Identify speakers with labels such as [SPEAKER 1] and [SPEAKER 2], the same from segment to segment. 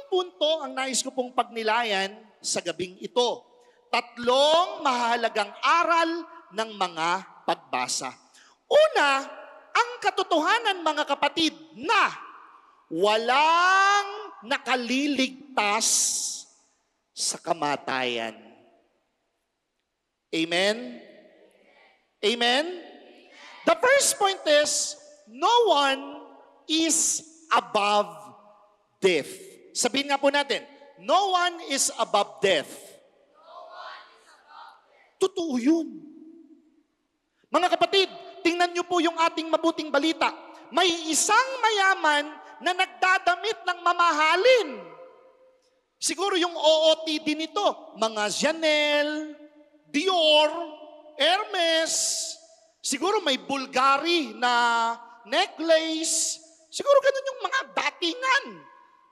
[SPEAKER 1] punto ang nais ko pong pagnilayan sa gabing ito. 3 mahalagang aral ng mga pagbasa. Una, ang katotohanan mga kapatid na walang nakaliligtas sa kamatayan. Amen? Amen? The first point is, no one is above death. Sabihin nga po natin, no one is above death. Totoo yun. Mga kapatid, tingnan niyo po yung ating mabuting balita. May isang mayaman na nagdadamit ng mamahalin. Siguro yung OOTD nito, mga Chanel, Dior, Hermes, siguro may Bulgari na necklace, siguro ganun yung mga datingan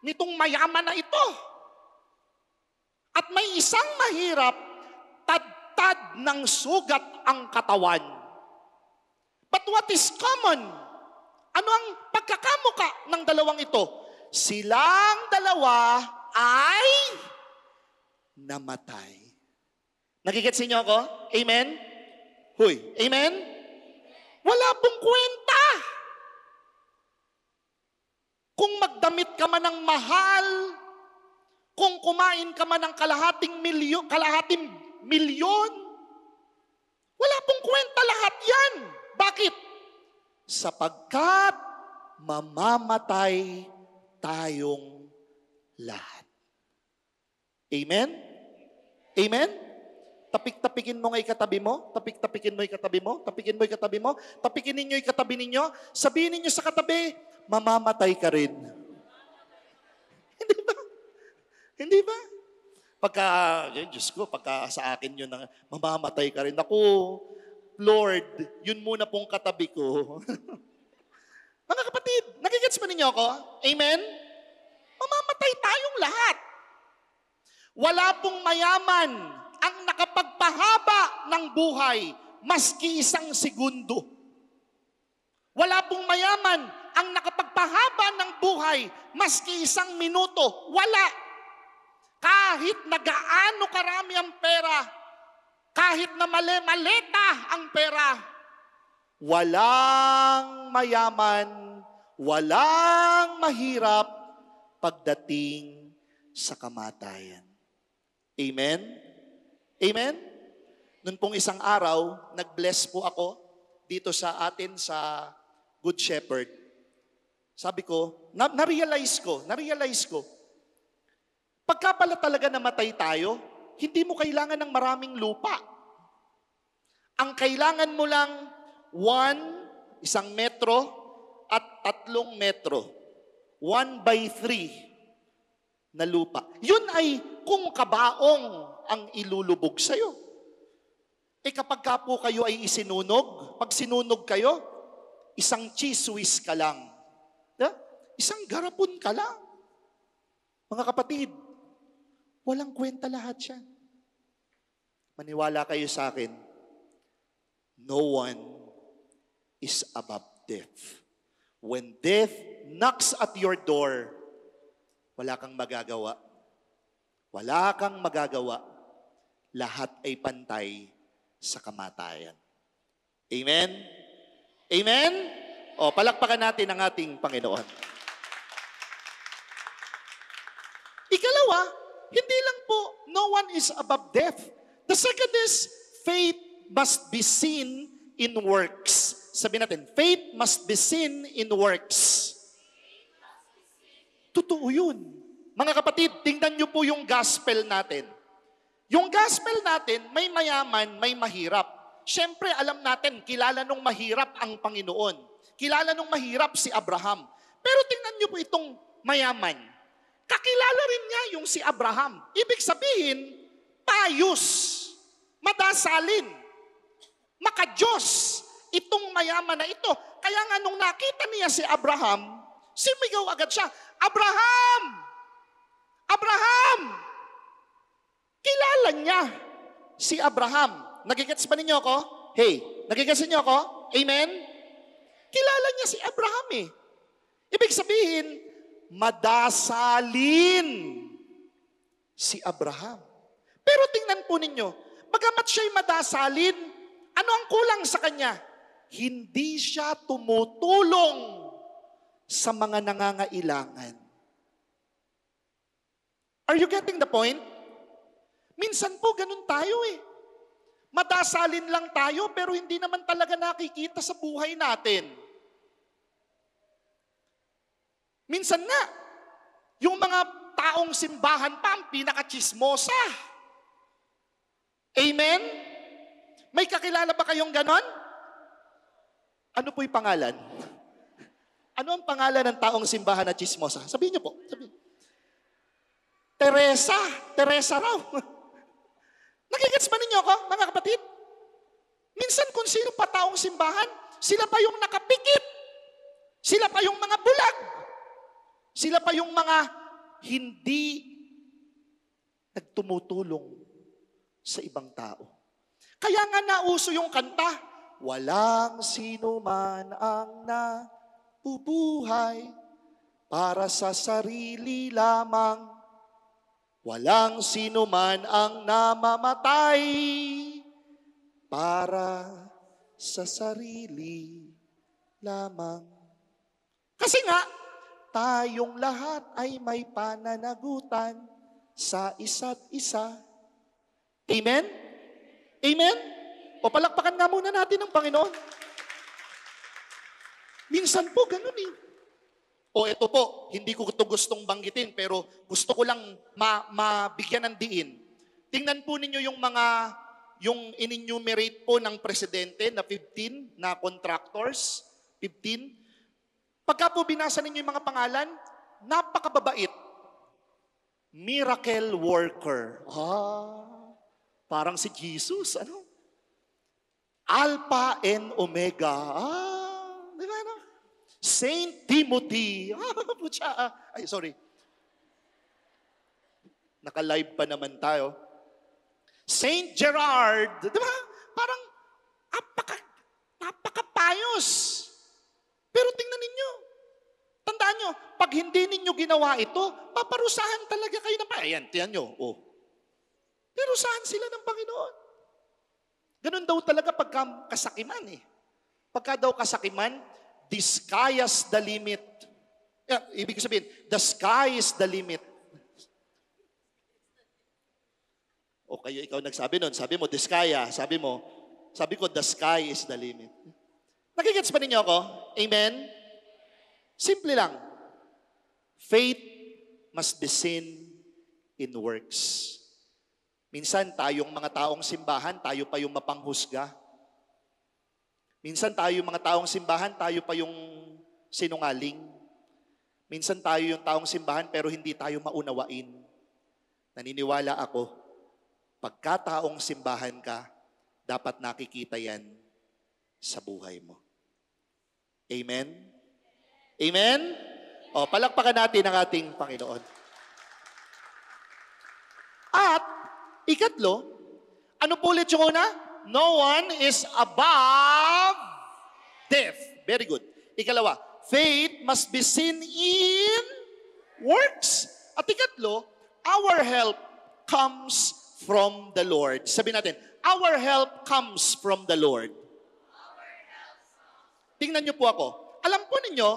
[SPEAKER 1] nitong mayaman na ito. At may isang mahirap, tad ng sugat ang katawan. But what is common? Ano ang pagkakamuka ng dalawang ito? Silang dalawa ay namatay. Nagigets niyo ako? Amen? Huy, amen? Wala pong kwenta. Kung magdamit ka man ng mahal, kung kumain ka man ng kalahating milyon, wala pong kwenta lahat yan. Bakit? Sapagkat mamamatay tayong lahat. Amen? Amen? Tapik-tapikin mo nga ikatabi mo, tapik-tapikin mo ikatabi mo, tapikin mo ikatabi mo, tapikin ninyo ikatabi ninyo, sabihin ninyo sa katabi, mamamatay ka rin. Hindi ba? Hindi ba? Diyos ko, pagka sa akin yun, mamamatay ka rin. Ako, Lord, yun muna pong katabi ko. Mga kapatid, nagigets ba ninyo ako? Amen? Mamamatay tayong lahat. Wala pong mayaman ang nakapagpahaba ng buhay maski isang segundo. Wala pong mayaman ang nakapagpahaba ng buhay maski isang minuto. Wala. Kahit na gaano karami ang pera, kahit na maleta ang pera, walang mayaman, walang mahirap pagdating sa kamatayan. Amen? Amen? Noon pong isang araw, nag-bless po ako dito sa atin sa Good Shepherd. Sabi ko, na-realize ko, pagka pala talaga namatay tayo, hindi mo kailangan ng maraming lupa. Ang kailangan mo lang, 1 metro at 3 metro. 1/3 na lupa. Yun ay kung kabaong ang ilulubog sa'yo. Kapag ka po kayo ay isinunog, pag sinunog kayo, isang cheese whiz ka lang. Isang garapon ka lang. Mga kapatid, walang kwenta lahat siya. Maniwala kayo sa akin, no one is above death. When death knocks at your door, wala kang magagawa. Wala kang magagawa. Lahat ay pantay sa kamatayan. Amen? Amen? O, palakpakan natin ang ating Panginoon. Ikalawa, hindi lang po, no one is above death. The second is, faith must be seen in works. Sabi natin, faith must be seen in works. Totoo yun. Mga kapatid, tingnan niyo po yung gospel natin. Yung gospel natin, may mayaman, may mahirap. Siyempre, alam natin, kilala nung mahirap ang Panginoon. Kilala nung mahirap si Abraham. Pero tingnan niyo po itong mayaman. Kakilala rin niya yung si Abraham. Ibig sabihin, pious, madasalin, makadiyos, itong mayaman na ito. Kaya nga nung nakita niya si Abraham, sumigaw agad siya, Abraham! Abraham! Kilala niya si Abraham. Nagigets ba ninyo ako? Hey, nagigets ninyo ako? Amen? Kilala niya si Abraham eh. Ibig sabihin, madasalin si Abraham. Pero tingnan po ninyo, bagamat siya'y madasalin, ano ang kulang sa kanya? Hindi siya tumutulong sa mga nangangailangan. Are you getting the point? Minsan po ganun tayo eh. Madasalin lang tayo pero hindi naman talaga nakikita sa buhay natin. Minsan nga, yung mga taong simbahan pa ang pinaka-chismosa. Amen? May kakilala ba kayong ganon? Ano po yung pangalan? Ano ang pangalan ng taong simbahan na chismosa? Sabihin niyo po. Sabihin. Teresa. Teresa raw. Nagigets ba ninyo ako, mga kapatid? Minsan kung sino pa taong simbahan, sila pa yung nakapikit. Sila pa yung mga bulag. Sila pa yung mga hindi nagtumutulong sa ibang tao. Kaya nga nauso yung kanta, walang sino man ang nabubuhay para sa sarili lamang. Walang sino man ang namamatay para sa sarili lamang. Kasi nga, tayong lahat ay may pananagutan sa isa't isa. Amen? Amen? O palakpakan nga muna natin ang Panginoon. Minsan po ganun eh. O ito po, hindi ko ito gustong banggitin pero gusto ko lang mabigyan ng diin. Tingnan po ninyo yung in-enumerate po ng presidente na 15 na contractors, 15. Pagka po binasa ninyo yung mga pangalan, napakababait. Miracle worker. Parang si Jesus, ano? Alpha and Omega. Di ba, ano? Saint Timothy. Ay, sorry. Naka-live pa naman tayo. Saint Gerard. Di ba? Parang napaka-payos. Pero tingnan ninyo. Tandaan nyo, pag hindi ninyo ginawa ito, paparusahan talaga kayo na pa. Ayan, tiyan nyo. Pero saan sila ng Panginoon? Ganun daw talaga pagka kasakiman eh. Pagka daw kasakiman, the sky is the limit. Ibig sabihin, the sky is the limit. O kayo, ikaw nagsabi nun. Sabi mo, the sky Sabi ko, the sky is the limit. Nakikits ba ninyo ako? Amen? Simple lang. Faith must be seen in works. Minsan tayong mga taong simbahan, tayo pa yung mapanghusga. Minsan tayo yung mga taong simbahan, tayo pa yung sinungaling. Minsan tayo yung taong simbahan pero hindi tayo maunawain. Naniniwala ako, pagka taong simbahan ka, dapat nakikita yan sa buhay mo. Amen? Amen? O, palakpakan natin ang ating Panginoon. At, ikatlo, ano po ulit yung una? No one is above death. Very good. Ikalawa, faith must be seen in works. At ikatlo, our help comes from the Lord. Sabi natin, our help comes from the Lord. Tingnan niyo po ako. Alam po ninyo,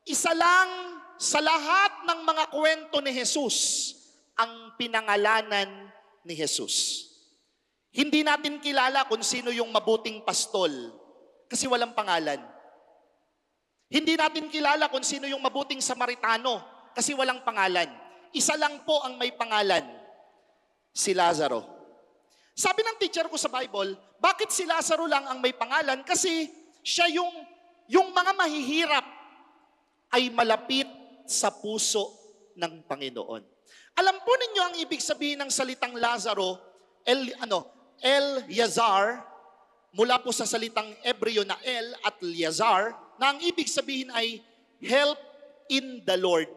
[SPEAKER 1] isa lang sa lahat ng mga kwento ni Jesus ang pinangalanan ni Jesus. Hindi natin kilala kung sino yung mabuting pastol kasi walang pangalan. Hindi natin kilala kung sino yung mabuting Samaritano kasi walang pangalan. Isa lang po ang may pangalan, si Lazaro. Sabi ng teacher ko sa Bible, bakit si Lazaro lang ang may pangalan? Kasi siya yung mga mahihirap ay malapit sa puso ng Panginoon. Alam po ninyo ang ibig sabihin ng salitang Lazaro, El-Yazar, mula po sa salitang Ebreo na El at Yazar, na ang ibig sabihin ay help in the Lord.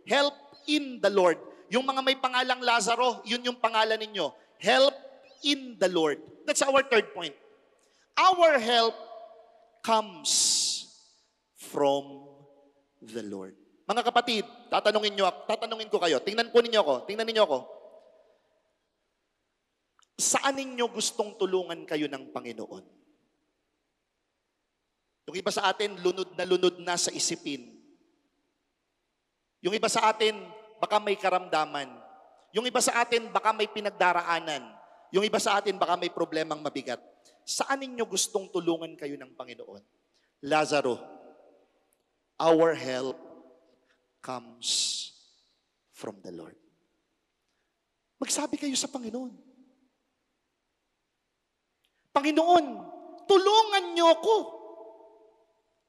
[SPEAKER 1] Help in the Lord. Yung mga may pangalang Lazaro, yun yung pangalan ninyo. Help in the Lord. That's our third point. Our help comes from the Lord. Mga kapatid, tatanungin ko kayo. Tingnan ninyo ako. Saan ninyo gustong tulungan kayo ng Panginoon? Yung iba sa atin, lunod na sa isipin. Yung iba sa atin, baka may karamdaman. Yung iba sa atin, baka may pinagdaraanan. Yung iba sa atin, baka may problemang mabigat. Saan ninyo gustong tulungan kayo ng Panginoon? Lazaro, our help comes from the Lord. Magsabi kayo sa Panginoon. Panginoon, tulungan niyo ako.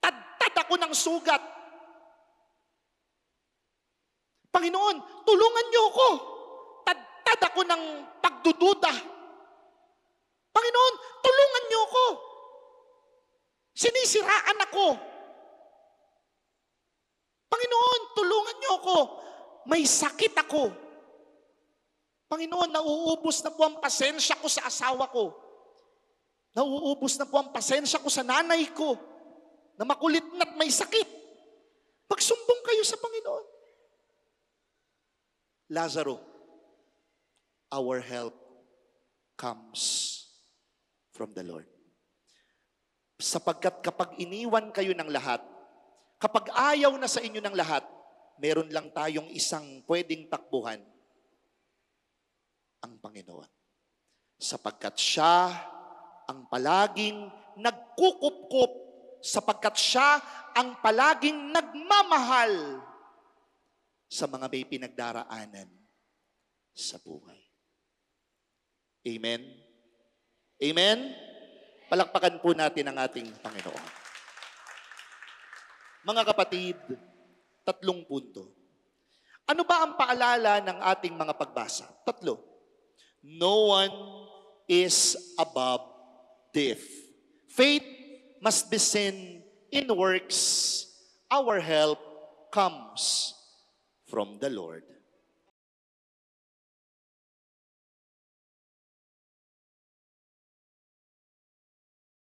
[SPEAKER 1] Tadtad ako ng sugat. Panginoon, tulungan niyo ako. Tadtad ako ng pagdududa. Panginoon, tulungan niyo ako. Sinisiraan ako. Panginoon, tulungan niyo ako. May sakit ako. Panginoon, nauubos na po ang pasensya ko sa asawa ko. Nauubos na po ang pasensya ko sa nanay ko na makulit na't may sakit. Pagsumbong kayo sa Panginoon. Lazaro, our help comes from the Lord. Sapagkat kapag iniwan kayo ng lahat, kapag ayaw na sa inyo ng lahat, meron lang tayong isang pwedeng takbuhan, ang Panginoon. Sapagkat siya ang palaging nagkukup-kup, sapagkat siya ang palaging nagmamahal sa mga may pinagdaraanan sa buhay. Amen? Amen? Palakpakan po natin ang ating Panginoon. Mga kapatid, 3 punto. Ano ba ang paalala ng ating mga pagbasa? 3. No one is above death. Faith must be seen in works. Our help comes from the Lord.